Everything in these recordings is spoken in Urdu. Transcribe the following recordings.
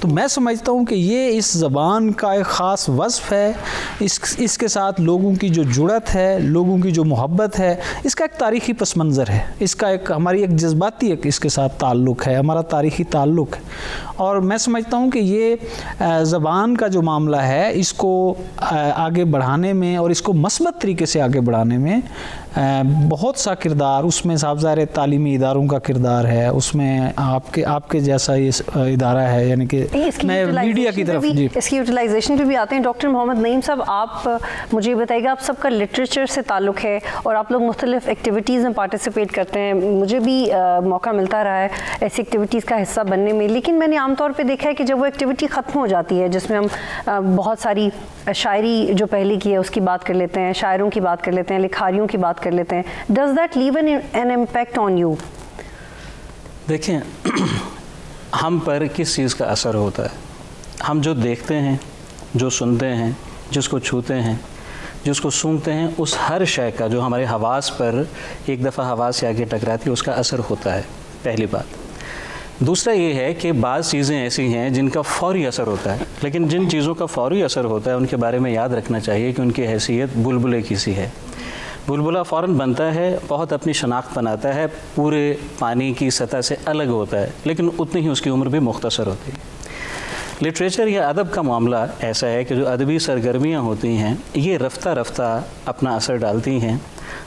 تو میں سمجھتا ہوں کہ یہ اس زبان کا ایک خاص وصف ہے، اس کے ساتھ لوگوں کی جو جڑت ہے، لوگوں کی جو محبت ہے، اس کا ایک تاریخی پس منظر ہے، اس کا ایک ہماری ایک جذباتی ایک اس کے ساتھ تعلق ہے، ہمارا تاریخی تعلق ہے. اور میں سمجھتا ہوں کہ یہ زبان کا جو معاملہ ہے اس کو آگے بڑھانے میں اور اس کو مثبت طریقے سے آگے بڑھانے میں بہت سا کردار، اس میں صاحب ظاہر تعلیمی اداروں کا کردار ہے، اس میں آپ کے جیسا یہ ادارہ ہے، یعنی کہ میں میڈیا کی طرف اس کی یوٹیلائزیشن پہ بھی آتے ہیں. ڈاکٹر محمد نعیم صاحب، آپ مجھے بتائیے گا، آپ سب کا لٹریچر سے تعلق ہے اور آپ لوگ مختلف ایکٹیویٹیز میں پارٹیسپیٹ کرتے ہیں. مجھے بھی موقع ملتا رہا ہے ایسی ایکٹیویٹیز کا حصہ بننے میں، لیکن میں نے عام طور پہ دیکھا ہے کہ جب وہ ایکٹیویٹی ختم ہو جاتی ہے جس میں ہم بہت ساری شاعری جو پہلے کی ہے اس کی بات کر لیتے ہیں، شاعروں کی بات کر لیتے ہیں، لکھاریوں کی بات کر لیتے ہیں، does that leave an impact on you? دیکھیں، ہم پر کس چیز کا اثر ہوتا ہے؟ ہم جو دیکھتے ہیں، جو سنتے ہیں، جس کو چھوتے ہیں، جس کو سونگتے ہیں، اس ہر شے کا جو ہمارے حواس پر ایک دفعہ حواس سے آگے ٹکراتی ہے اس کا اثر ہوتا ہے، پہلی بات. دوسرا یہ ہے کہ بعض چیزیں ایسی ہیں جن کا فوری اثر ہوتا ہے، لیکن جن چیزوں کا فوری اثر ہوتا ہے ان کے بارے میں یاد رکھنا چاہیے کہ ان کی حیثیت بلبلے کی سی ہے. بلبلہ فوراً بنتا ہے، بہت اپنی شناخت بناتا ہے، پورے پانی کی سطح سے الگ ہوتا ہے، لیکن اتنی ہی اس کی عمر بھی مختصر ہوتی ہے. لٹریچر یا ادب کا معاملہ ایسا ہے کہ جو ادبی سرگرمیاں ہوتی ہیں یہ رفتہ رفتہ اپنا اثر ڈالتی ہیں،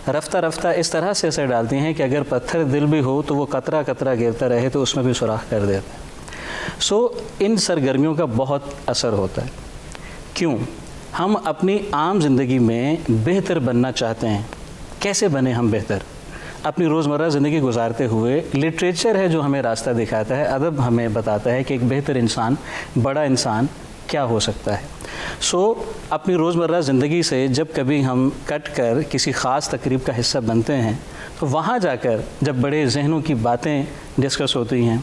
رفتہ رفتہ اس طرح سے اثر ڈالتی ہیں کہ اگر پتھر دل بھی ہو تو وہ قطرہ قطرہ گرتا رہے تو اس میں بھی سوراخ کر دیتا ہے. ان سرگرمیوں کا بہت اثر ہوتا ہے. کیوں؟ ہم اپنی عام زندگی میں بہتر بننا چاہتے ہیں. کیسے بنے ہم بہتر؟ اپنی روزمرہ زندگی گزارتے ہوئے لٹریچر ہے جو ہمیں راستہ دکھاتا ہے، ادب ہمیں بتاتا ہے کہ ایک بہتر انسان، بڑا انسان کیا ہو سکتا ہے. اپنی روزمرہ زندگی سے جب کبھی ہم کٹ کر کسی خاص تقریب کا حصہ بنتے ہیں تو وہاں جا کر جب بڑے ذہنوں کی باتیں ڈسکس ہوتی ہیں،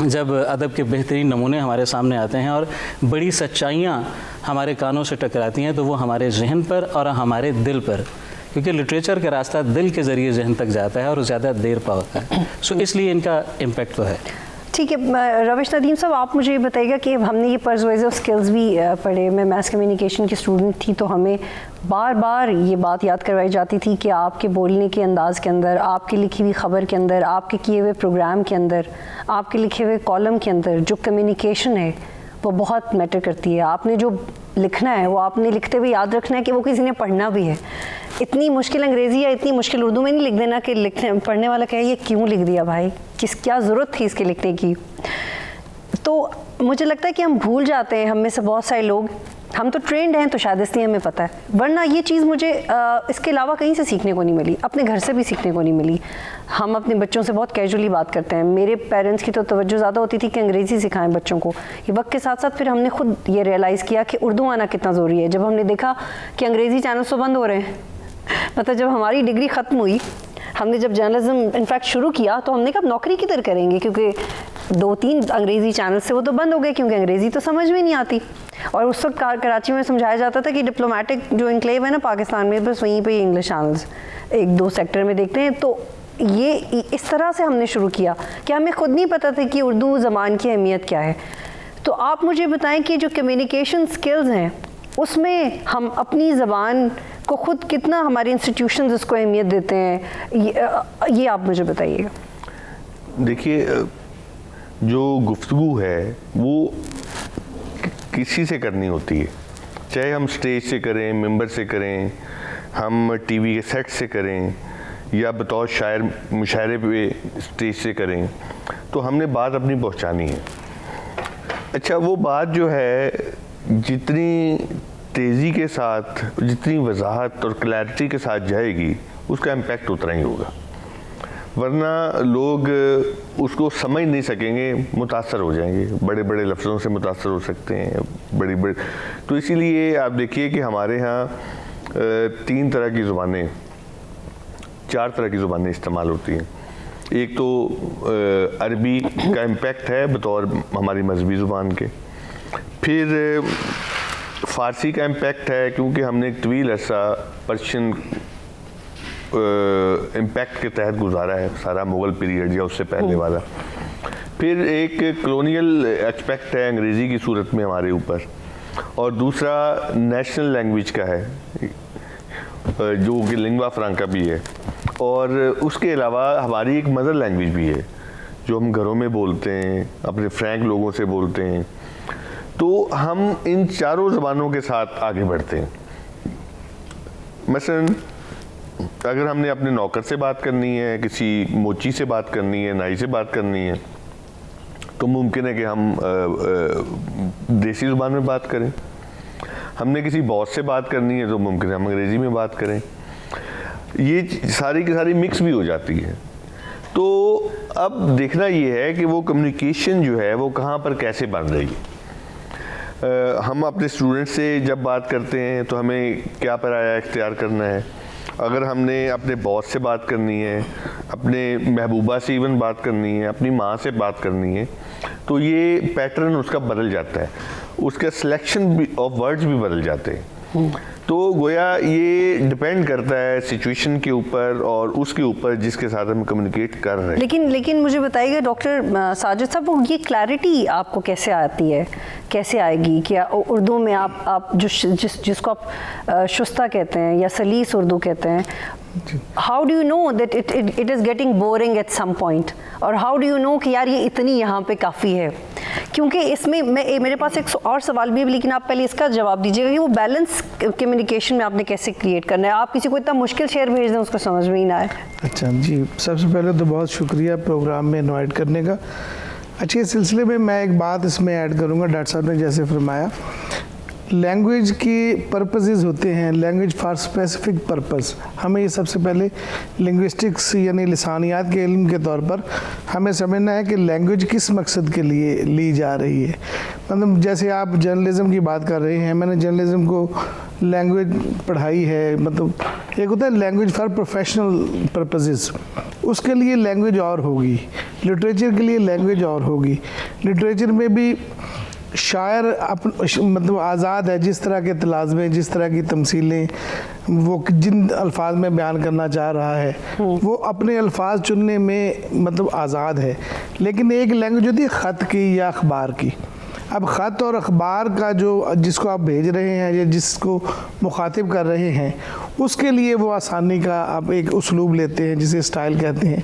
جب ادب کے بہترین نمونے ہمارے سامنے آتے ہیں اور بڑی سچائیاں ہمارے کانوں سے ٹکراتی ہیں تو وہ ہمارے ذہن پر اور ہمارے دل پر، کیونکہ لٹریچر کا راستہ دل کے ذریعے ذہن تک جاتا ہے اور زیادہ دیر پا ہوتا ہے. اس لیے ان کا امپیکٹ تو ہے. ٹھیک ہے. روش ندیم صاحب، آپ مجھے یہ بتائیے گا کہ ہم نے یہ پرسویزو اسکلز بھی پڑھے. میں میس کمیونیکیشن کی اسٹوڈنٹ تھی تو ہمیں بار بار یہ بات یاد کروائی جاتی تھی کہ آپ کے بولنے کے انداز کے اندر، آپ کی لکھی ہوئی خبر کے اندر، آپ کے کیے ہوئے پروگرام کے اندر، آپ کے لکھے ہوئے کالم کے اندر جو کمیونیکیشن ہے وہ بہت میٹر کرتی ہے. آپ نے جو لکھنا ہے وہ آپ نے لکھتے ہوئے یاد رکھنا ہے کہ وہ کسی نے پڑھنا بھی ہے. اتنی مشکل انگریزی یا اتنی مشکل اردو میں نہیں لکھ دینا کہ پڑھنے والا کہے یہ کیوں لکھ دیا بھائی، کیا ضرورت تھی اس کے لکھنے کی. تو مجھے لگتا ہے کہ ہم بھول جاتے ہیں، ہم میں سے بہت سارے لوگ، ہم تو ٹرینڈ ہیں تو شاید اس لیے ہمیں پتہ ہے، ورنہ یہ چیز مجھے اس کے علاوہ کہیں سے سیکھنے کو نہیں ملی، اپنے گھر سے بھی سیکھنے کو نہیں ملی. ہم اپنے بچوں سے بہت کیجولی بات کرتے ہیں. میرے پیرنٹس کی تو توجہ زیادہ ہوتی تھی کہ انگریزی سکھائیں بچوں کو. یہ وقت کے ساتھ ساتھ پھر ہم نے خود یہ ریئلائز کیا کہ اردو آنا کتنا ضروری ہے. جب ہم نے دیکھا کہ انگریزی چینلز تو بند ہو رہے ہیں، مطلب جب ہماری ڈگری ختم ہوئی، ہم نے جب جرنلزم انفیکٹ شروع کیا تو ہم نے کہا نوکری کدھر کریں گے، کیونکہ 2-3 انگریزی چینل سے وہ تو بند ہو گئے کیونکہ انگریزی تو سمجھ میں نہیں آتی. اور اس وقت کراچی میں سمجھایا جاتا تھا کہ ڈپلومیٹک جو انکلیو ہے نا پاکستان میں، بس وہیں پہ انگلش چینلز 1-2 سیکٹر میں دیکھتے ہیں. تو یہ اس طرح سے ہم نے شروع کیا کہ ہمیں خود نہیں پتہ تھا کہ اردو زبان کی اہمیت کیا ہے. تو آپ مجھے بتائیں کہ جو کمیونیکیشن سکلز ہیں اس میں ہم اپنی زبان کو خود کتنا، ہمارے انسٹیٹیوشنز اس کو اہمیت دیتے ہیں، یہ آپ مجھے بتائیے گا. دیکھیے، جو گفتگو ہے وہ کسی سے کرنی ہوتی ہے، چاہے ہم سٹیج سے کریں، ممبر سے کریں، ہم ٹی وی کے سیٹ سے کریں، یا بطور شاعر مشاعرے پہ سٹیج سے کریں، تو ہم نے بات اپنی پہنچانی ہے. اچھا، وہ بات جو ہے جتنی تیزی کے ساتھ، جتنی وضاحت اور کلیئرٹی کے ساتھ جائے گی اس کا امپیکٹ اتنا ہی ہوگا، ورنہ لوگ اس کو سمجھ نہیں سکیں گے، متاثر ہو جائیں گے، بڑے بڑے لفظوں سے متاثر ہو سکتے ہیں، بڑی تو اسی لیے آپ دیکھیے کہ ہمارے ہاں 3 طرح کی زبانیں، 4 طرح کی زبانیں استعمال ہوتی ہیں. ایک تو عربی کا امپیکٹ ہے بطور ہماری مذہبی زبان کے، پھر فارسی کا امپیکٹ ہے کیونکہ ہم نے ایک طویل عرصہ پرشین امپیکٹ کے تحت گزارا ہے، سارا مغل پیریڈ یا اس سے پہلے والا. پھر ایک کلونیل ایکسپیکٹ ہے انگریزی کی صورت میں ہمارے اوپر، اور دوسرا نیشنل لینگویج کا ہے جو کہ لنگوا فرانکا بھی ہے، اور اس کے علاوہ ہماری ایک مدر لینگویج بھی ہے جو ہم گھروں میں بولتے ہیں، اپنے فرینک لوگوں سے بولتے ہیں. تو ہم ان چاروں زبانوں کے ساتھ آگے بڑھتے ہیں. مثلاً اگر ہم نے اپنے نوکر سے بات کرنی ہے، کسی موچی سے بات کرنی ہے، نائی سے بات کرنی ہے، تو ممکن ہے کہ ہم دیسی زبان میں بات کریں. ہم نے کسی باس سے بات کرنی ہے تو ممکن ہے ہم انگریزی میں بات کریں. یہ ساری کی ساری مکس بھی ہو جاتی ہے. تو اب دیکھنا یہ ہے کہ وہ کمیونیکیشن جو ہے وہ کہاں پر کیسے بن رہی ہے. ہم اپنے اسٹوڈنٹ سے جب بات کرتے ہیں تو ہمیں کیا پرایا اختیار کرنا ہے. اگر ہم نے اپنے باس سے بات کرنی ہے، اپنے محبوبہ سے ایون بات کرنی ہے، اپنی ماں سے بات کرنی ہے، تو یہ پیٹرن اس کا بدل جاتا ہے، اس کا سلیکشن آف ورڈز بھی بدل جاتے ہیں. تو گویا یہ ڈپینڈ کرتا ہے سچویشن کے اوپر اور اس کے اوپر جس کے ساتھ ہم کمیونیکیٹ کر رہے ہیں. لیکن مجھے بتائیے گا ڈاکٹر ساجد صاحب، وہ یہ کلیئرٹی آپ کو کیسے آتی ہے، کیسے آئے گی؟ کیا اردو میں آپ جس کو آپ شستہ کہتے ہیں یا سلیس اردو کہتے ہیں، how do you know that it is getting boring at some point, اور how do you know کہ یار یہ اتنی یہاں پہ کافی ہے؟ کیونکہ اس میں میرے پاس ایک اور سوال بھی ہے، لیکن آپ پہلے اس کا جواب دیجیے گا کہ وہ بیلنس کمیونیکیشن میں آپ نے کیسے کریٹ کرنا ہے. آپ کسی کو اتنا مشکل شعر بھیج دیں اس کو سمجھ میں ہی نہ آئے. اچھا جی، سب سے پہلے تو بہت شکریہ پروگرام میں انوائٹ کرنے کا. اچھا، اس سلسلے میں ایک بات اس میں ایڈ کروں گا. ڈاکٹر صاحب نے جیسے فرمایا، لینگویج کی پرپزز ہوتے ہیں، لینگویج فار اسپیسیفک پرپز. ہمیں یہ سب سے پہلے لنگوسٹکس یعنی لسانیات کے علم کے طور پر ہمیں سمجھنا ہے کہ لینگویج کس مقصد کے لیے لی جا رہی ہے. مطلب جیسے آپ جرنلزم کی بات کر رہے ہیں، میں نے جرنلزم کو لینگویج پڑھائی ہے. مطلب ایک ہوتا ہے لینگویج فار پروفیشنل پرپزز، اس کے لیے لینگویج اور ہوگی. لٹریچر کے لیے لینگویج اور ہوگی. لٹریچر میں بھی شاعر مطلب آزاد ہے، جس طرح کے تلازمیں، جس طرح کی تمثیلیں وہ جن الفاظ میں بیان کرنا چاہ رہا ہے وہ اپنے الفاظ چننے میں مطلب آزاد ہے. لیکن ایک لینگویج ہوتی ہے خط کی یا اخبار کی. اب خط اور اخبار کا جس کو آپ بھیج رہے ہیں یا جس کو مخاطب کر رہے ہیں، اس کے لیے وہ آسانی کا آپ ایک اسلوب لیتے ہیں جسے اسٹائل کہتے ہیں.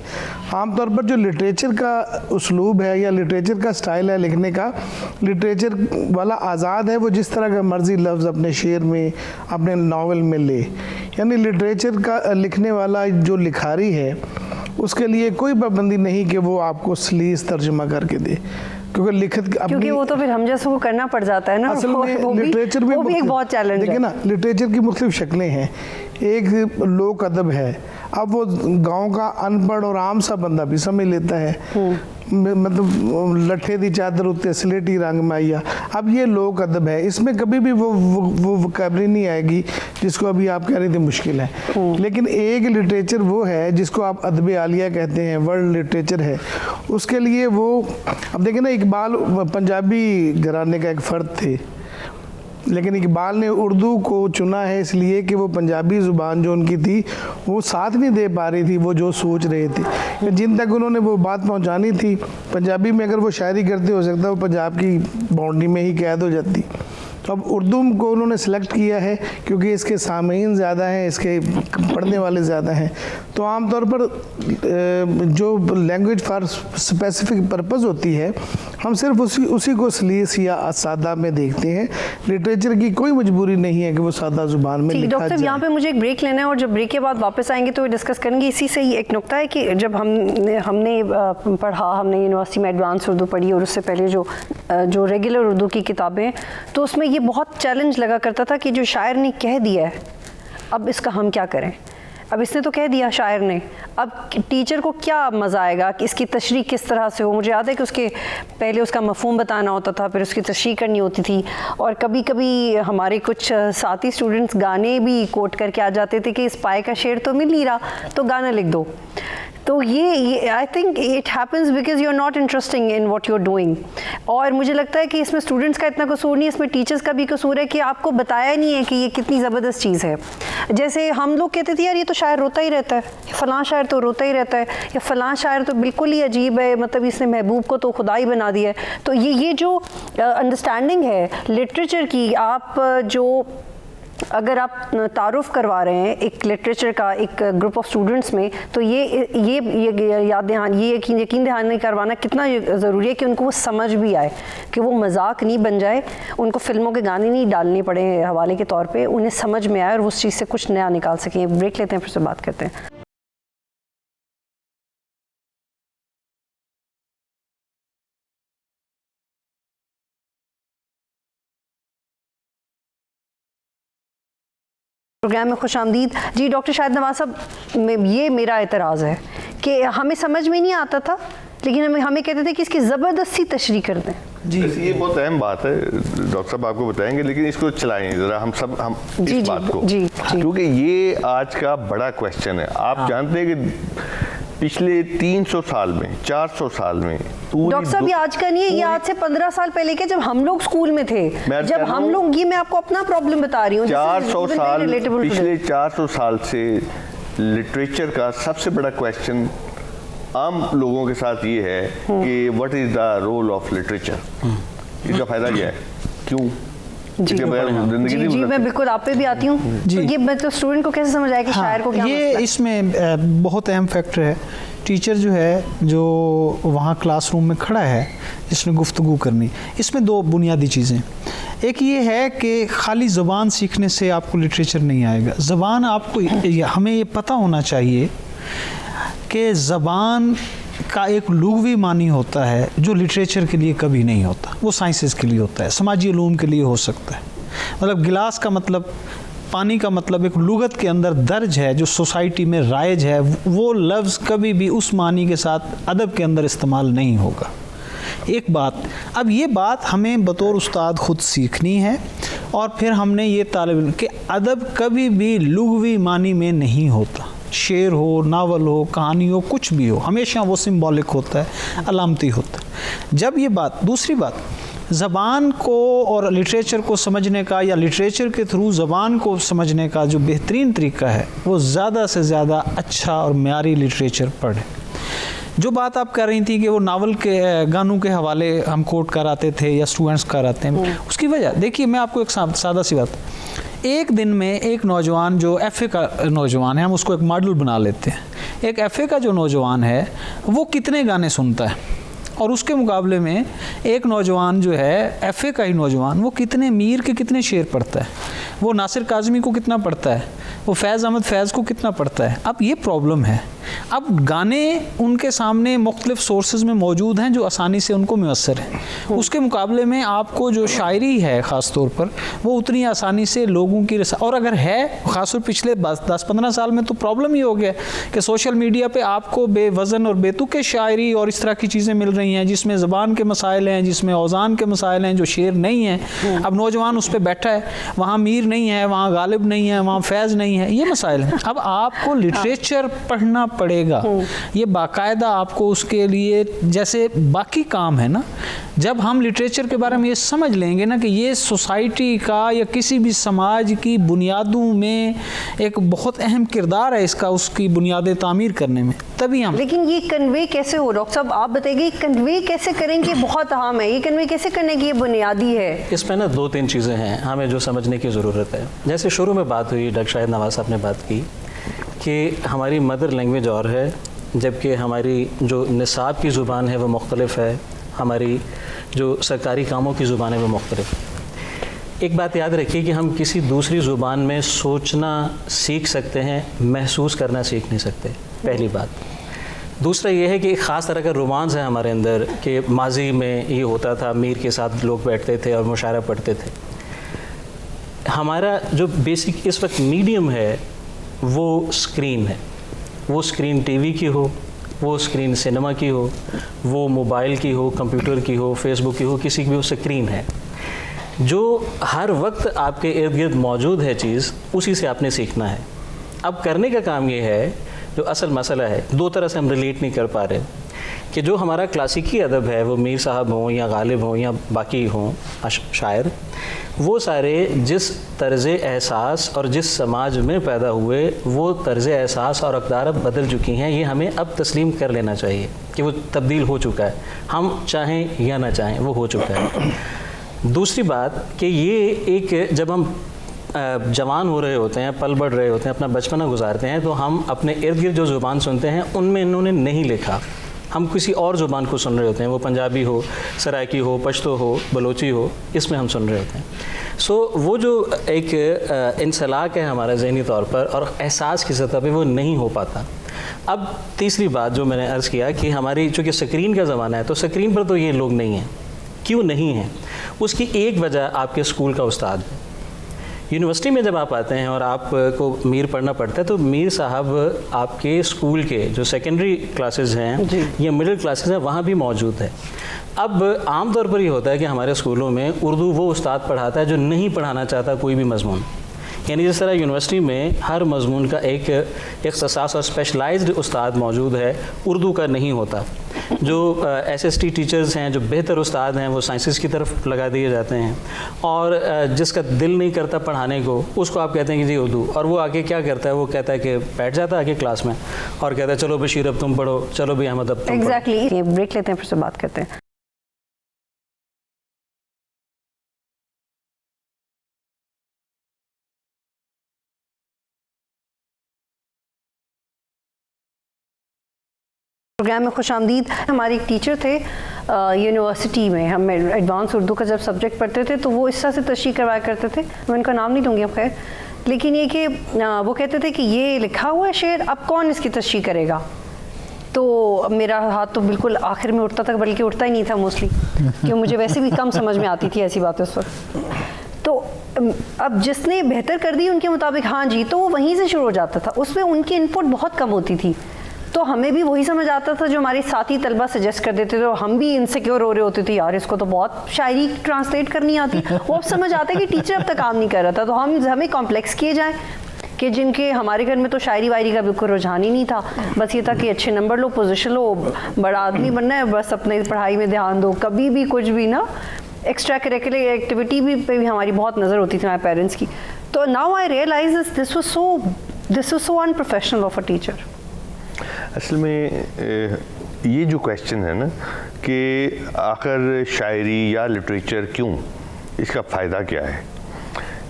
عام طور پر جو لٹریچر کا اسلوب ہے یا لٹریچر کا اسٹائل ہے لکھنے کا، لٹریچر والا آزاد ہے، وہ جس طرح کا مرضی لفظ اپنے شعر میں، اپنے ناول میں لے. یعنی لٹریچر کا لکھنے والا جو لکھاری ہے اس کے لیے کوئی پابندی نہیں کہ وہ آپ کو سلیس ترجمہ کر کے دے، کیونکہ وہ تو پھر ہم جیسوں کو کرنا پڑ جاتا ہے نا. اصل میں لٹریچر وہ بھی ایک بہت چیلنج ہے. دیکھیں نا، لٹریچر کی مختلف شکلیں ہیں. ایک لوک ادب ہے، اب وہ گاؤں کا ان پڑھ اور عام سا بندہ بھی سمجھ لیتا ہے. مطلب لٹھے دی چادر اتے سلیٹی رنگ مائیا، اب یہ لوک ادب ہے. اس میں کبھی بھی وہ وکیبلری نہیں آئے گی جس کو ابھی آپ کہہ رہے تھے مشکل ہے. لیکن ایک لٹریچر وہ ہے جس کو آپ ادب عالیہ کہتے ہیں، ورلڈ لٹریچر ہے. اس کے لیے وہ اب دیکھیں نا، اقبال پنجابی گھرانے کا ایک فرد تھے، لیکن اقبال نے اردو کو چنا ہے اس لیے کہ وہ پنجابی زبان جو ان کی تھی وہ ساتھ نہیں دے پا رہی تھی وہ جو سوچ رہے تھے. جن تک انہوں نے وہ بات پہنچانی تھی، پنجابی میں اگر وہ شاعری کرتے ہو سکتا ہے وہ پنجاب کی باؤنڈری میں ہی قید ہو جاتی. تو اب اردو کو انہوں نے سلیکٹ کیا ہے کیونکہ اس کے سامعین زیادہ ہیں، اس کے پڑھنے والے زیادہ ہیں. تو عام طور پر جو لینگویج فار اسپیسیفک پرپز ہوتی ہے، ہم صرف اسی کو سلیس یا سادہ میں دیکھتے ہیں. لٹریچر کی کوئی مجبوری نہیں ہے کہ وہ سادہ زبان میں لکھا جائے. ڈاکٹر یہاں پہ مجھے ایک بریک لینا ہے اور جب بریک کے بعد واپس آئیں گے تو ڈسکس کریں گے. اسی سے ہی ایک نقطہ ہے کہ جب ہم نے پڑھا، ہم نے یونیورسٹی میں ایڈوانس اردو پڑھی اور اس سے پہلے جو ریگولر اردو کی کتابیں، تو اس میں یہ بہت چیلنج لگا کرتا تھا کہ جو شاعر نے کہہ دیا ہے اب اس کا ہم کیا کریں. اب اس نے تو کہہ دیا شاعر نے، اب ٹیچر کو کیا مزہ آئے گا کہ اس کی تشریح کس طرح سے ہو. مجھے یاد ہے کہ اس کے پہلے اس کا مفہوم بتانا ہوتا تھا، پھر اس کی تشریح کرنی ہوتی تھی، اور کبھی کبھی ہمارے کچھ ساتھی اسٹوڈنٹس گانے بھی کوٹ کر کے آ جاتے تھے کہ اس پائے کا شعر تو مل نہیں رہا تو گانا لکھ دو. تو یہ I think it happens because you are not interesting in what you are doing. اور مجھے لگتا ہے کہ اس میں اسٹوڈنٹس کا اتنا قصور نہیں ہے, اس میں ٹیچرس کا بھی قصور ہے کہ آپ کو بتایا نہیں ہے کہ یہ کتنی زبردست چیز ہے. جیسے ہم لوگ کہتے تھے یار یہ تو شاعر روتا ہی رہتا ہے, فلاں شاعر تو روتا ہی رہتا ہے, یا فلاں شاعر تو بالکل ہی عجیب ہے, مطلب اس نے محبوب کو تو خدا ہی بنا دیا ہے. تو یہ جو انڈرسٹینڈنگ ہے لٹریچر کی, آپ جو اگر آپ تعارف کروا رہے ہیں ایک لٹریچر کا ایک گروپ آف اسٹوڈنٹس میں, تو یہ یاد دہانی, یہ یقین دہانی کروانا کتنا ضروری ہے کہ ان کو وہ سمجھ بھی آئے, کہ وہ مذاق نہیں بن جائے, ان کو فلموں کے گانے نہیں ڈالنے پڑے حوالے کے طور پہ, انہیں سمجھ میں آئے اور اس چیز سے کچھ نیا نکال سکیں. بریک لیتے ہیں, پھر سے بات کرتے ہیں. پروگرام میں خوش آمدید. جی ڈاکٹر شاہد نواز صاحب, یہ میرا اعتراض ہے کہ ہمیں سمجھ میں نہیں آتا تھا, لیکن ہمیں کہتے تھے کہ اس کی زبردستی تشریح کر دیں. جی یہ بہت اہم بات ہے, ڈاکٹر صاحب آپ کو بتائیں گے, لیکن اس کو چلائیں ذرا ہم اس بات کو, کیونکہ یہ آج کا بڑا کویشچن ہے. آپ جانتے ہیں کہ پچھلے 300 سال میں 400 سال میں, ڈاکٹر صاحب یہ آج کا نہیں ہے, یہ آج سے 15 سال پہلے کے جب ہم لوگ اسکول میں تھے, جب ہم لوگ, یہ میں آپ کو اپنا پرابلم بتا رہی ہوں, 400 سال, پچھلے 400 سال سے لٹریچر کا سب سے بڑا کویشچن عام لوگوں کے ساتھ یہ ہے کہ what is the role of literature, اس کا فائدہ کیا ہے, کیوں. جی میں بالکل آپ پہ بھی آتی ہوں. یہ مطلب اسٹوڈنٹ کو کیسے سمجھ آئے کہ شاعر کو کیا مسئلہ ہے؟ یہ اس میں بہت اہم فیکٹر ہے. ٹیچر جو ہے جو وہاں کلاس روم میں کھڑا ہے جس نے گفتگو کرنی, اس میں 2 بنیادی چیزیں. ایک یہ ہے کہ خالی زبان سیکھنے سے آپ کو لٹریچر نہیں آئے گا. زبان آپ کو, ہمیں یہ پتہ ہونا چاہیے کہ زبان کا ایک لغوی معنی ہوتا ہے جو لٹریچر کے لیے کبھی نہیں ہوتا, وہ سائنسز کے لیے ہوتا ہے, سماجی علوم کے لیے ہو سکتا ہے. مطلب گلاس کا مطلب, پانی کا مطلب ایک لغت کے اندر درج ہے جو سوسائٹی میں رائج ہے, وہ لفظ کبھی بھی اس معنی کے ساتھ ادب کے اندر استعمال نہیں ہوگا. ایک بات. اب یہ بات ہمیں بطور استاد خود سیکھنی ہے, اور پھر ہم نے یہ طالب علم کہ ادب کبھی بھی لغوی معنی میں نہیں ہوتا. شعر ہو, ناول ہو, کہانی ہو, کچھ بھی ہو, ہمیشہ وہ سمبولک ہوتا ہے, علامتی ہوتا ہے. جب یہ بات, دوسری بات, زبان کو اور لٹریچر کو سمجھنے کا, یا لٹریچر کے تھرو زبان کو سمجھنے کا جو بہترین طریقہ ہے, وہ زیادہ سے زیادہ اچھا اور معیاری لٹریچر پڑھیں. جو بات آپ کر رہی تھی کہ وہ ناول کے گانوں کے حوالے ہم کوٹ کراتے تھے یا اسٹوڈنٹس کراتے ہیں, اس کی وجہ دیکھیے, میں آپ کو ایک سادہ سی بات. ایک دن میں ایک نوجوان جو ایف اے کا نوجوان ہے, ہم اس کو ایک ماڈل بنا لیتے ہیں, ایک ایف اے کا جو نوجوان ہے وہ کتنے گانے سنتا ہے, اور اس کے مقابلے میں ایک نوجوان جو ہے ایف اے کا ہی نوجوان, وہ کتنے میر کے کتنے شعر پڑھتا ہے, وہ ناصر کاظمی کو کتنا پڑھتا ہے, وہ فیض احمد فیض کو کتنا پڑھتا ہے. اب یہ پرابلم ہے. اب گانے ان کے سامنے مختلف سورسز میں موجود ہیں جو آسانی سے ان کو میسر ہیں, اس کے مقابلے میں آپ کو جو شاعری ہے خاص طور پر وہ اتنی آسانی سے لوگوں کی اور اگر ہے خاص طور پچھلے 10-15 سال میں تو پرابلم ہی ہو گیا کہ سوشل میڈیا پہ آپ کو بے وزن اور بے تک شاعری اور اس طرح کی چیزیں مل رہی ہیں جس میں زبان کے مسائل ہیں, جس میں اوزان کے مسائل ہیں, جو شعر نہیں ہیں. اب نوجوان اس پہ بیٹھا ہے, وہاں میر نہیں ہے, وہاں غالب نہیں ہے, وہاں فیض نہیں ہے, یہ مسائل ہیں. اب آپ کو لٹریچر پڑھنا پڑے گا, یہ باقاعدہ آپ کو اس کے لیے جیسے باقی کام ہے نا, جب ہم لٹریچر کے بارے میں یہ سمجھ لیں گے نا کہ یہ سوسائٹی کا یا کسی بھی سماج کی بنیادوں میں ایک بہت اہم کردار ہے اس کا, اس کی بنیادیں تعمیر کرنے میں, تبھی ہم. لیکن یہ کنوے کیسے ہو ڈاکٹر صاحب, آپ بتائیے کنوے کیسے کریں گے, بہت اہم ہے یہ کنوے کیسے کرنے کی, یہ بنیادی ہے. اس میں نا 2-3 چیزیں ہیں ہمیں جو سمجھنے کی ضرورت ہے. جیسے شروع میں بات ہوئی, ڈاکٹر شاہد نواز صاحب نے بات کی کہ ہماری مدر لینگویج اور ہے, جبکہ ہماری جو نصاب کی زبان ہے وہ مختلف ہے, ہماری جو سرکاری کاموں کی زبان ہے وہ مختلف ہے. ایک بات یاد رکھیے کہ ہم کسی دوسری زبان میں سوچنا سیکھ سکتے ہیں, محسوس کرنا سیکھ نہیں سکتے, پہلی بات. دوسرا یہ ہے کہ ایک خاص طرح کا رومانس ہے ہمارے اندر کہ ماضی میں یہ ہوتا تھا, میر کے ساتھ لوگ بیٹھتے تھے اور مشاعرہ پڑھتے تھے. ہمارا جو بیسک اس وقت میڈیم ہے وہ اسکرین ہے, وہ اسکرین ٹی وی کی ہو, وہ اسکرین سنیما کی ہو, وہ موبائل کی ہو, کمپیوٹر کی ہو, فیس بک کی ہو, کسی کی بھی وہ اسکرین ہے جو ہر وقت آپ کے ارد گرد موجود ہے چیز, اسی سے آپ نے سیکھنا ہے. اب کرنے کا کام یہ ہے جو اصل مسئلہ ہے، دو طرح سے ہم ریلیٹ نہیں کر پا رہے کہ جو ہمارا کلاسیکی ادب ہے، وہ میر صاحب ہوں یا غالب ہوں یا باقی ہوں شاعر، وہ سارے جس طرز احساس اور جس سماج میں پیدا ہوئے وہ طرز احساس اور اقدار اب بدل چکی ہیں. یہ ہمیں اب تسلیم کر لینا چاہیے کہ وہ تبدیل ہو چکا ہے، ہم چاہیں یا نہ چاہیں وہ ہو چکا ہے. دوسری بات کہ یہ ایک جب ہم جوان ہو رہے ہوتے ہیں، پل بڑھ رہے ہوتے ہیں، اپنا بچپنا گزارتے ہیں، تو ہم اپنے ارد گرد جو زبان سنتے ہیں ان میں انہوں نے نہیں لکھا، ہم کسی اور زبان کو سن رہے ہوتے ہیں، وہ پنجابی ہو، سرائکی ہو، پشتو ہو، بلوچی ہو، اس میں ہم سن رہے ہوتے ہیں. سو وہ جو ایک انسلاک ہے ہمارا ذہنی طور پر اور احساس کی سطح پہ وہ نہیں ہو پاتا. اب تیسری بات جو میں نے عرض کیا کہ ہماری چونکہ سکرین کا زمانہ ہے تو سکرین پر تو یہ لوگ نہیں ہیں. کیوں نہیں ہیں؟ اس کی ایک وجہ آپ کے اسکول کا استاد ہے. یونیورسٹی میں جب آپ آتے ہیں اور آپ کو میر پڑھنا پڑتا ہے تو میر صاحب آپ کے اسکول کے جو سیکنڈری کلاسز ہیں یا مڈل کلاسز ہیں وہاں بھی موجود ہے. اب عام طور پر یہ ہوتا ہے کہ ہمارے اسکولوں میں اردو وہ استاد پڑھاتا ہے جو نہیں پڑھانا چاہتا کوئی بھی مضمون. یعنی جس طرح یونیورسٹی میں ہر مضمون کا ایک اختصاص اور اسپیشلائزڈ استاد موجود ہے، اردو کا نہیں ہوتا. جو ایس ایس ٹی ٹیچرز ہیں، جو بہتر استاد ہیں، وہ سائنسز کی طرف لگا دیے جاتے ہیں، اور جس کا دل نہیں کرتا پڑھانے کو اس کو آپ کہتے ہیں کہ جی اردو، اور وہ آگے کیا کرتا ہے، وہ کہتا ہے کہ بیٹھ جاتا ہے آگے کلاس میں اور کہتا ہے چلو بشیر اب تم پڑھو، چلو بھی احمد اب تم پڑھو. ایگزیکٹلی. بریک لیتے ہیں پھر سے بات کرتے ہیں. پروگرام میں خوش آمدید. ہمارے ایک ٹیچر تھے یونیورسٹی میں، ہم ایڈوانس اردو کا جب سبجیکٹ پڑھتے تھے تو وہ اس طرح سے تشریح کروایا کرتے تھے، میں ان کا نام نہیں لوں گی اب خیر، لیکن یہ کہ وہ کہتے تھے کہ یہ لکھا ہوا ہے شعر، اب کون اس کی تشریح کرے گا. تو میرا ہاتھ تو بالکل آخر میں اٹھتا تھا، بلکہ اٹھتا ہی نہیں تھا موسٹلی، کہ مجھے ویسے بھی کم سمجھ میں آتی تھی ایسی باتیں اس وقت. تو اب جس نے بہتر کر دی ان کے مطابق ہاں جی، تو وہ وہیں سے شروع ہو جاتا تھا، اس میں ان کی ان پٹ بہت کم ہوتی تھی. تو ہمیں بھی وہی سمجھ آتا تھا جو ہمارے ساتھی طلبہ سجیسٹ کر دیتے تھے، اور ہم بھی انسیکیور ہو رہے ہوتے تھے، یار اس کو تو بہت شاعری ٹرانسلیٹ کرنی آتی. وہ اب سمجھ آتا ہے کہ ٹیچر اب تک کام نہیں کر رہا تھا، تو ہمیں کمپلیکس کیے جائیں کہ جن کے ہمارے گھر میں تو شاعری وائری کا بالکل رجحان ہی نہیں تھا، بس یہ تھا کہ اچھے نمبر لو، پوزیشن لو، بڑا آدمی بننا ہے، بس اپنے پڑھائی میں دھیان دو. کبھی بھی کچھ بھی نا ایکسٹرا کریکولر ایکٹیویٹی پہ بھی ہماری بہت نظر ہوتی تھی ہمارے پیرنٹس کی. تو now I realize this was so unprofessional of a teacher. اصل میں یہ جو کویشچن ہے نا کہ آخر شاعری یا لٹریچر کیوں، اس کا فائدہ کیا ہے،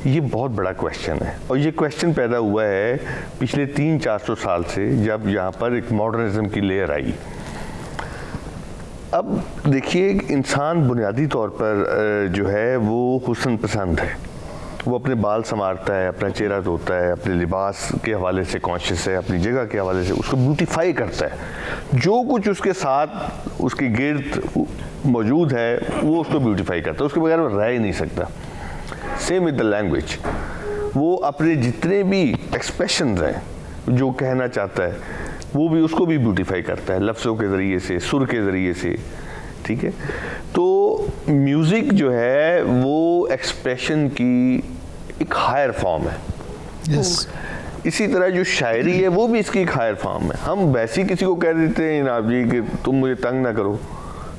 یہ بہت بڑا کویشچن ہے. اور یہ کویشچن پیدا ہوا ہے پچھلے 300-400 سال سے، جب یہاں پر ایک ماڈرنزم کی لیئر آئی. اب دیکھیے انسان بنیادی طور پر جو ہے وہ حسن پسند ہے، وہ اپنے بال سنوارتا ہے، اپنا چہرہ دھوتا ہے، اپنے لباس کے حوالے سے کانشیس ہے، اپنی جگہ کے حوالے سے اس کو بیوٹیفائی کرتا ہے. جو کچھ اس کے ساتھ اس کے گرد موجود ہے وہ اس کو بیوٹیفائی کرتا ہے، اس کے بغیر وہ رہ ہی نہیں سکتا. سیم ود دا لینگویج، وہ اپنے جتنے بھی ایکسپریشنز ہیں جو کہنا چاہتا ہے وہ بھی اس کو بھی بیوٹیفائی کرتا ہے، لفظوں کے ذریعے سے، سر کے ذریعے سے. ٹھیک ہے، تو میوزک جو ہے وہ ایکسپریشن کی ایک ہائر فارم ہے. اسی طرح جو شاعری ہے وہ بھی اس کی ایک ہائر فارم ہے. ہم ویسے کسی کو کہہ دیتے ہیں جناب جی کہ تم مجھے تنگ نہ کرو،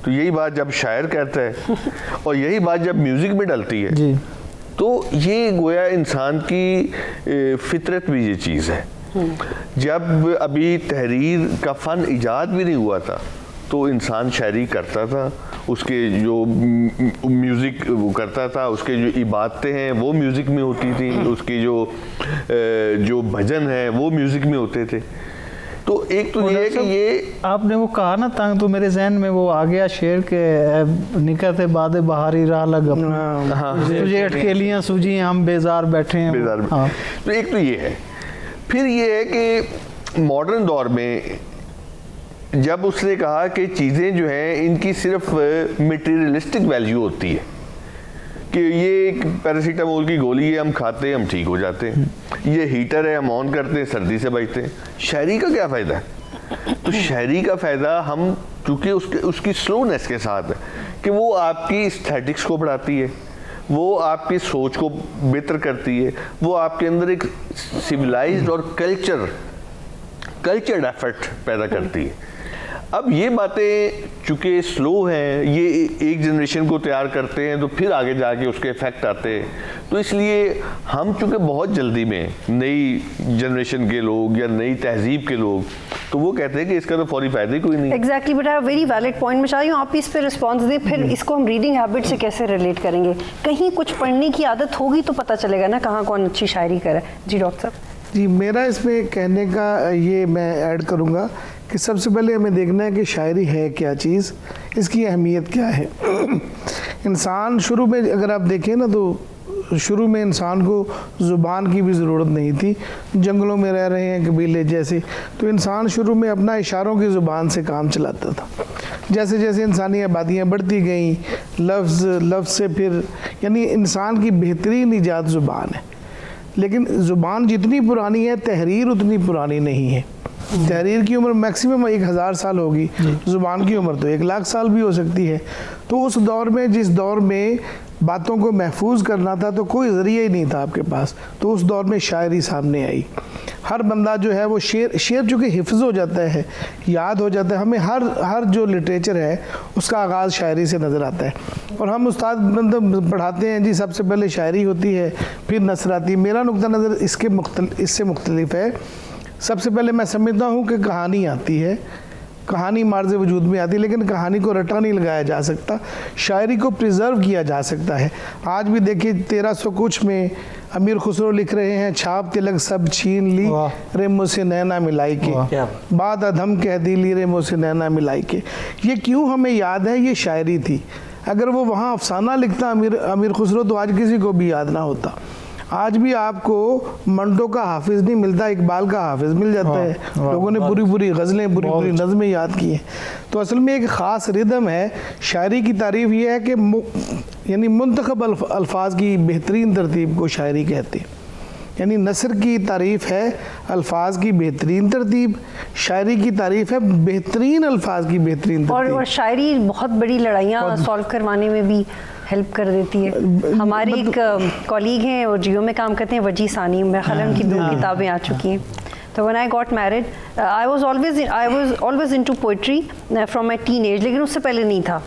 تو یہی بات جب شاعر کہتا ہے اور یہی بات جب میوزک میں ڈلتی ہے تو یہ گویا انسان کی فطرت بھی یہ چیز ہے. جب ابھی تحریر کا فن ایجاد بھی نہیں ہوا تھا تو انسان شاعری کرتا تھا، اس کے جو میوزک وہ کرتا تھا، اس کے جو عبادتیں ہیں وہ میوزک میں ہوتی تھیں، اس کی جو بھجن ہیں وہ میوزک میں ہوتے تھے. تو ایک تو یہ ہے کہ یہ آپ نے وہ کہا نا تنگ، تو میرے ذہن میں وہ آ گیا شعر کے نکت باد بہاری راہ لگ تجھے اٹکیلیاں سوجی ہم بیزار بیٹھے ہیں. تو ایک تو یہ ہے. پھر یہ ہے کہ ماڈرن دور میں جب اس نے کہا کہ چیزیں جو ہیں ان کی صرف میٹیریلسٹک ویلیو ہوتی ہے، کہ یہ ایک پیراسیٹامول کی گولی ہے، ہم کھاتے ہیں ہم ٹھیک ہو جاتے ہیں، یہ ہیٹر ہے ہم آن کرتے ہیں سردی سے بچتے ہیں. شاعری کا کیا فائدہ ہے؟ تو شاعری کا فائدہ ہم چونکہ اس کی سلونیس کے ساتھ ہے کہ وہ آپ کی اسٹیٹکس کو بڑھاتی ہے، وہ آپ کی سوچ کو بہتر کرتی ہے، وہ آپ کے اندر ایک سویلائزڈ اور کلچر کلچرڈ ایفرٹ پیدا کرتی ہے. اب یہ باتیں چونکہ سلو ہیں, یہ ایک جنریشن کو تیار کرتے ہیں تو پھر آگے جا کے اس کے ایفیکٹ آتے ہیں, تو اس لیے ہم چونکہ بہت جلدی میں نئی جنریشن کے لوگ یا نئی تہذیب کے لوگ, تو وہ کہتے ہیں کہ اس کا تو فوری فائدہ ہی کوئی نہیں. Exactly, but very valid point. میں چاہتی ہوں آپ اس پہ رسپانس دیں, پھر اس کو ہم ریڈنگ ہیبٹ سے کیسے ریلیٹ کریں گے. کہیں کچھ پڑھنے کی عادت ہوگی تو پتہ چلے گا نا کہاں کون اچھی شاعری کرے. جی ڈاکٹر صاحب. جی, میرا اس میں کہنے کا یہ میں ایڈ کروں گا کہ سب سے پہلے ہمیں دیکھنا ہے کہ شاعری ہے کیا چیز, اس کی اہمیت کیا ہے. انسان شروع میں اگر آپ دیکھیں نا تو شروع میں انسان کو زبان کی بھی ضرورت نہیں تھی, جنگلوں میں رہ رہے ہیں قبیلے جیسے, تو انسان شروع میں اپنا اشاروں کی زبان سے کام چلاتا تھا. جیسے جیسے انسانی آبادیاں بڑھتی گئیں, لفظ سے پھر یعنی انسان کی بہترین ایجاد زبان ہے. لیکن زبان جتنی پرانی ہے تحریر اتنی پرانی نہیں ہے. تحریر کی عمر میکسیمم 1000 سال ہوگی, زبان کی عمر تو 1,00,000 سال بھی ہو سکتی ہے. تو اس دور میں, جس دور میں باتوں کو محفوظ کرنا تھا تو کوئی ذریعہ ہی نہیں تھا آپ کے پاس, تو اس دور میں شاعری سامنے آئی. ہر بندہ جو ہے وہ شعر چونکہ حفظ ہو جاتا ہے, یاد ہو جاتا ہے, ہمیں ہر جو لٹریچر ہے اس کا آغاز شاعری سے نظر آتا ہے. اور ہم استاد پڑھاتے ہیں جی سب سے پہلے شاعری ہوتی ہے پھر نثر آتی ہے. میرا نقطہ نظر اس سے مختلف ہے. سب سے پہلے میں سمجھتا ہوں کہ کہانی آتی ہے, کہانی مارز وجود میں آتی ہے, لیکن کہانی کو رٹا نہیں لگایا جا سکتا, شاعری کو پریزرو کیا جا سکتا ہے. آج بھی دیکھیے 1300 کچھ میں امیر خسرو لکھ رہے ہیں, چھاپ تلک سب چھین لی رے مجھ سے نینا ملائی کے, بات ادھم کہہ دی لی رے مجھ سے نینا ملائی کے. یہ کیوں ہمیں یاد ہے؟ یہ شاعری تھی. اگر وہ وہاں افسانہ لکھتا امیر خسرو تو آج کسی کو بھی یاد نہ ہوتا. آج بھی آپ کو منٹو کا حافظ نہیں ملتا, اقبال کا حافظ مل جاتا ہے. لوگوں نے بری غزلیں, بری نظمیں یاد کی ہیں. تو اصل میں ایک خاص ردم ہے. شاعری کی تعریف یہ ہے کہ یعنی منتخب الفاظ کی بہترین ترتیب کو شاعری کہتے ہیں. یعنی نثر کی تعریف ہے الفاظ کی بہترین ترتیب, شاعری کی تعریف ہے بہترین الفاظ کی بہترین ترتیب. اور شاعری بہت بڑی لڑائیاں سالو کروانے میں بھی ہیلپ کر دیتی ہے. ہمارے ایک کولیگ ہیں اور جیو میں کام کرتے ہیں, وجی ثانی, میرے خیال ان کی 2 کتابیں آ چکی ہیں. تو when I got married, I was always into poetry from my teenage, لیکن اس سے پہلے نہیں تھا.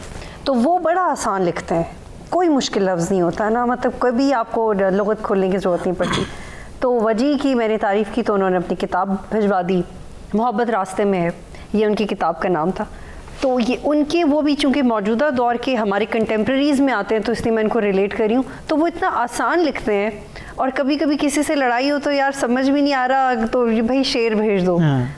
تو وہ بڑا آسان لکھتے ہیں, کوئی مشکل لفظ نہیں ہوتا نا, مطلب کبھی آپ کو لغت کھولنے کی ضرورت نہیں پڑتی. تو وجی کی میں نے تعریف کی تو انہوں نے اپنی کتاب بھجوا دی, محبت راستے میں ہے, یہ ان کی کتاب کا نام تھا. تو یہ ان کے وہ بھی چونکہ موجودہ دور کے ہمارے کنٹمپریریز میں آتے ہیں تو اس لیے میں ان کو ریلیٹ کری ہوں. تو وہ اتنا آسان لکھتے ہیں, اور کبھی کبھی کسی سے لڑائی ہو تو یار سمجھ بھی نہیں آ رہا تو بھائی شعر بھیج دو.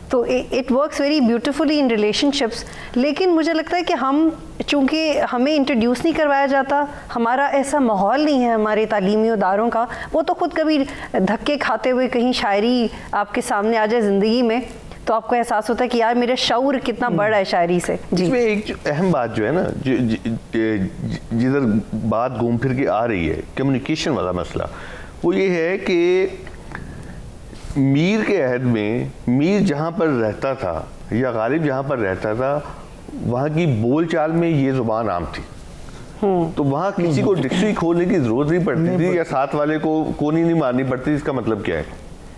تو it works very beautifully in relation ships. لیکن مجھے لگتا ہے کہ ہم چونکہ ہمیں انٹروڈیوس نہیں کروایا جاتا, ہمارا ایسا ماحول نہیں ہے ہمارے تعلیمی اداروں کا, وہ تو خود کبھی دھکے کھاتے ہوئے کہیں شاعری آپ کے سامنے آ جائے زندگی میں تو آپ کو احساس ہوتا ہے کہ یار میرا شعور کتنا بڑا ہے شاعری سے. جی, اس میں ایک اہم بات جو ہے نا, جدھر بات گھوم پھر کے آ رہی ہے, کمیونیکیشن والا مسئلہ, وہ یہ ہے کہ میر کے عہد میں میر جہاں پر رہتا تھا یا غالب جہاں پر رہتا تھا وہاں کی بول چال میں یہ زبان عام تھی. تو وہاں کسی کو ڈکشنری کھولنے کی ضرورت نہیں پڑتی تھی, یا ساتھ والے کو کونی نہیں مارنی پڑتی. اس کا مطلب کیا ہے,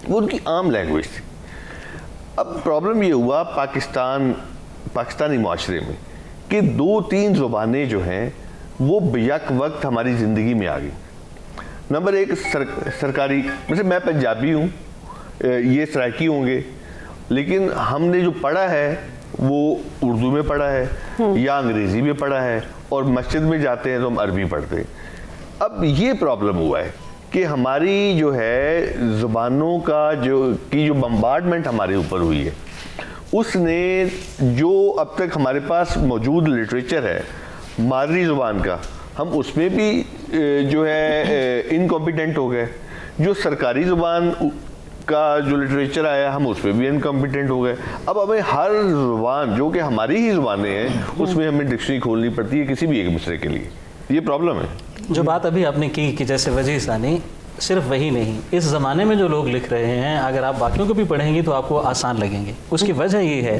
وہ ان کی عام لینگویج تھی. اب پرابلم یہ ہوا پاکستانی معاشرے میں کہ 2-3 زبانیں جو ہیں وہ بیک وقت ہماری زندگی میں آ گئی. نمبر 1 سرکاری, جیسے میں پنجابی ہوں, یہ سرائکی ہوں گے, لیکن ہم نے جو پڑھا ہے وہ اردو میں پڑھا ہے یا انگریزی میں پڑھا ہے, اور مسجد میں جاتے ہیں تو ہم عربی پڑھتے ہیں. اب یہ پرابلم ہوا ہے کہ ہماری جو ہے زبانوں کا جو بمبارڈمنٹ ہمارے اوپر ہوئی ہے, اس نے جو اب تک ہمارے پاس موجود لٹریچر ہے مادری زبان کا, ہم اس میں بھی جو ہے انکمپیٹنٹ ہو گئے. جو سرکاری زبان کا جو لٹریچر آیا ہم اس میں بھی انکمپیٹنٹ ہو گئے. اب ہمیں ہر زبان جو کہ ہماری ہی زبانیں ہیں اس میں ہمیں ڈکشنری کھولنی پڑتی ہے کسی بھی ایک مصرے کے لیے. یہ پرابلم ہے. جو بات ابھی آپ نے کی کہ جیسے وجی ثانی صرف وہی نہیں، اس زمانے میں جو لوگ لکھ رہے ہیں اگر آپ باقیوں کو بھی پڑھیں گے تو آپ کو آسان لگیں گے. اس کی وجہ یہ ہے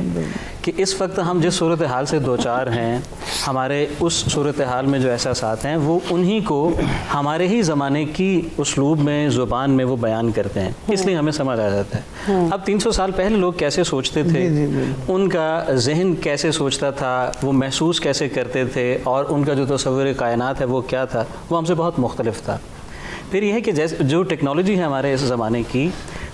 کہ اس وقت ہم جس صورتحال سے دوچار ہیں، ہمارے اس صورتحال میں جو احساسات ہیں وہ انہی کو ہمارے ہی زمانے کی اسلوب میں، زبان میں وہ بیان کرتے ہیں، اس لیے ہمیں سمجھ آ جاتا ہے. اب 300 سال پہلے لوگ کیسے سوچتے تھے، ان کا ذہن کیسے سوچتا تھا، وہ محسوس کیسے کرتے تھے، اور ان کا جو تصور کائنات ہے وہ کیا تھا، وہ ہم سے بہت مختلف تھا. پھر یہ ہے کہ جیسے جو ٹیکنالوجی ہے ہمارے اس زمانے کی،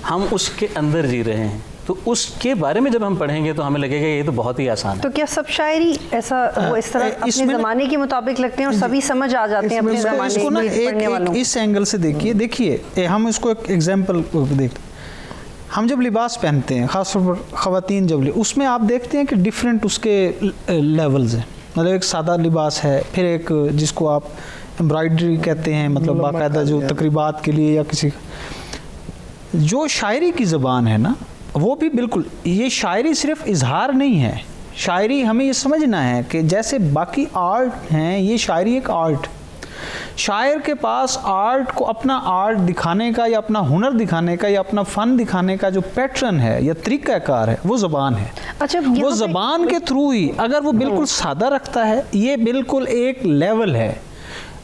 ہم اس کے اندر جی رہے ہیں، تو اس کے بارے میں جب ہم پڑھیں گے تو ہمیں لگے گا یہ تو بہت ہی آسان ہے. تو کیا سب شاعری ایسا وہ اس طرح اپنے زمانے کے مطابق لگتے ہیں اور سبھی سمجھ آ جاتے ہیں اپنے زمانے کے پڑھنے والوں؟ اس اینگل سے دیکھیے ہم اس کو ایک ایگزامپل دیکھتے ہیں. ہم جب لباس پہنتے ہیں، خاص طور پر خواتین جب اس میں آپ دیکھتے ہیں کہ ڈفرینٹ اس کے لیولز ہیں. مطلب ایک سادہ لباس ہے، پھر ایک جس کو آپ امبرائڈری کہتے ہیں، مطلب باقاعدہ جو تقریبات کے لیے یا کسی جو شاعری کی زبان ہے نا، وہ بھی بالکل، یہ شاعری صرف اظہار نہیں ہے. شاعری ہمیں یہ سمجھنا ہے کہ جیسے باقی آرٹ ہیں، یہ شاعری ایک آرٹ. شاعر کے پاس آرٹ کو، اپنا آرٹ دکھانے کا یا اپنا ہنر دکھانے کا یا اپنا فن دکھانے کا جو پیٹرن ہے یا طریقہ کار ہے وہ زبان ہے. اچھا، وہ زبان کے تھرو ہی اگر وہ بالکل سادہ رکھتا ہے، یہ بالکل ایک لیول ہے.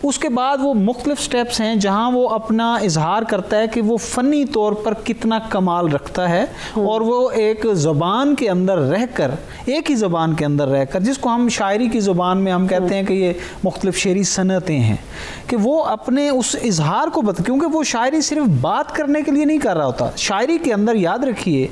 اس کے بعد وہ مختلف سٹیپس ہیں جہاں وہ اپنا اظہار کرتا ہے کہ وہ فنی طور پر کتنا کمال رکھتا ہے، اور وہ ایک زبان کے اندر رہ کر، ایک ہی زبان کے اندر رہ کر، جس کو ہم شاعری کی زبان میں ہم کہتے ہیں کہ یہ مختلف شعری صنعتیں ہیں، کہ وہ اپنے اس اظہار کو کیونکہ وہ شاعری صرف بات کرنے کے لیے نہیں کر رہا ہوتا. شاعری کے اندر یاد رکھیے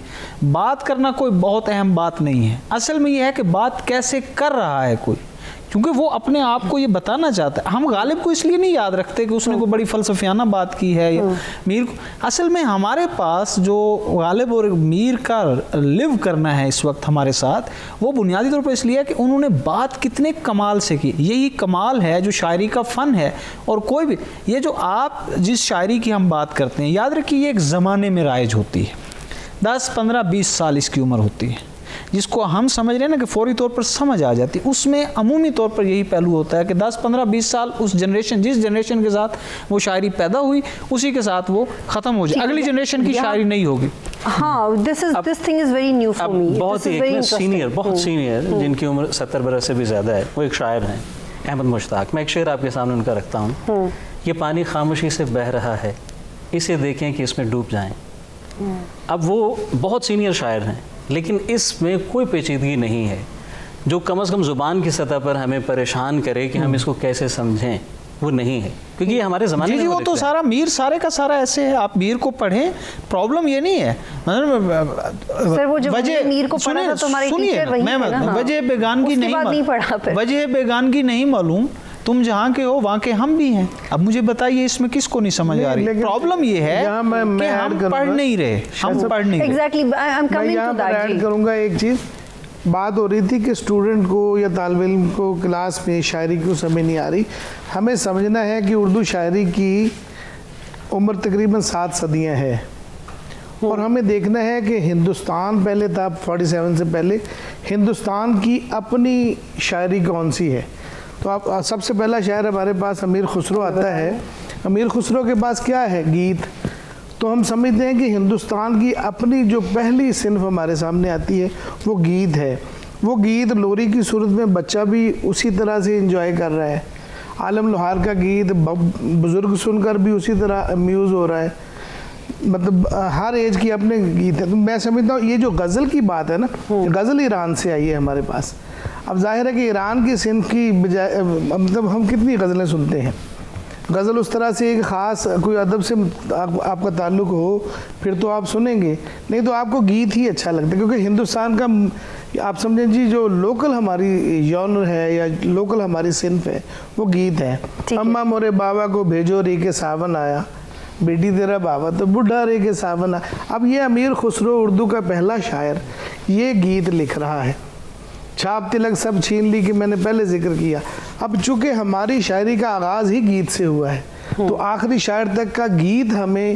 بات کرنا کوئی بہت اہم بات نہیں ہے، اصل میں یہ ہے کہ بات کیسے کر رہا ہے کوئی، کیونکہ وہ اپنے آپ کو یہ بتانا چاہتا ہے. ہم غالب کو اس لیے نہیں یاد رکھتے کہ اس نے کوئی بڑی فلسفیانہ بات کی ہے یا میر کو. اصل میں ہمارے پاس جو غالب اور میر کا لیو کرنا ہے اس وقت ہمارے ساتھ، وہ بنیادی طور پر اس لیے ہے کہ انہوں نے بات کتنے کمال سے کی. یہی کمال ہے جو شاعری کا فن ہے. اور کوئی بھی یہ جو آپ جس شاعری کی ہم بات کرتے ہیں، یاد رکھیے یہ ایک زمانے میں رائج ہوتی ہے. 10 15 20 سال اس کی عمر ہوتی ہے، جس کو ہم سمجھ رہے ہیں نا کہ فوری طور پر سمجھ آ جاتی. اس میں عمومی طور پر یہی پہلو ہوتا ہے کہ 10 15 20 سال اس جنریشن، جس جنریشن کے ساتھ وہ شاعری پیدا ہوئی، اسی کے ساتھ وہ ختم ہو جائے. اگلی جنریشن کی شاعری نہیں ہوگی. ہاں، this thing is very new for me. بہت سینئر، بہت سینئر، جن کی عمر 70 برس سے بھی زیادہ ہے، وہ ایک شاعر ہیں، احمد مشتاق. میں ایک شعر آپ کے سامنے ان کا رکھتا ہوں. یہ پانی خاموشی سے بہہ رہا ہے، اسے دیکھیں کہ اس میں ڈوب جائیں. اب وہ بہت سینئر شاعر ہیں، لیکن اس میں کوئی پیچیدگی نہیں ہے جو کم از کم زبان کی سطح پر ہمیں پریشان کرے کہ ہم اس کو کیسے سمجھیں. وہ نہیں ہے، کیونکہ یہ ہمارے زمانے میں وہ تو سارا میر سارے کا سارا ایسے ہے. آپ میر کو پڑھیں، پرابلم یہ نہیں ہے. سر وہ جو میر کو پڑھا تھا تمہارے ٹیچر وہی ہے نا. وجہ بیگانگی نہیں معلوم، تم جہاں کے ہو وہاں کے ہم بھی ہیں. اب مجھے بتائیے اس میں کس کو نہیں سمجھ آ رہی؟ پرابلم یہ ہے کہ ہم پڑھ نہیں رہے، ہم پڑھ نہیں رہے. Exactly, I am coming to that. Add کروں گا ایک چیز. بات ہو رہی تھی کہ اسٹوڈنٹ کو یا طالب علم کو کلاس میں شاعری کیوں سمجھ نہیں آ رہی. ہمیں سمجھنا ہے کہ اردو شاعری کی عمر تقریباً 7 صدیاں ہے، اور ہمیں دیکھنا ہے کہ ہندوستان پہلے تھا 47 سے پہلے، ہندوستان کی اپنی شاعری کون سی ہے. تو آپ سب سے پہلا شاعر ہمارے پاس امیر خسرو آتا ہے. امیر خسرو کے پاس کیا ہے؟ گیت. تو ہم سمجھتے ہیں کہ ہندوستان کی اپنی جو پہلی صنف ہمارے سامنے آتی ہے وہ گیت ہے. وہ گیت لوری کی صورت میں بچہ بھی اسی طرح سے انجوائے کر رہا ہے. عالم لوہار کا گیت بزرگ سن کر بھی اسی طرح امیوز ہو رہا ہے. مطلب ہر ایج کی اپنے گیت ہے. تو میں سمجھتا ہوں یہ جو غزل کی بات ہے نا، غزل ایران سے آئی ہے ہمارے پاس. اب ظاہر ہے کہ ایران کی صنف کی بجائے مطلب ہم کتنی غزلیں سنتے ہیں. غزل اس طرح سے ایک خاص کوئی ادب سے آپ کا تعلق ہو پھر تو آپ سنیں گے، نہیں تو آپ کو گیت ہی اچھا لگتا ہے. کیونکہ ہندوستان کا آپ سمجھیں جی جو لوکل ہماری جانر ہے یا لوکل ہماری صنف ہے وہ گیت ہے. اماں مورے بابا کو بھیجو ری کے ساون آیا، بیٹی تیرا بابا تو بڈھا رے کے ساون آیا. اب یہ امیر خسرو اردو کا پہلا شاعر یہ گیت لکھ رہا ہے. چھاپ تلک سب چھین لی کہ میں نے پہلے ذکر کیا. اب چونکہ ہماری شاعری کا آغاز ہی گیت سے ہوا ہے تو آخری شاعر تک کا گیت ہمیں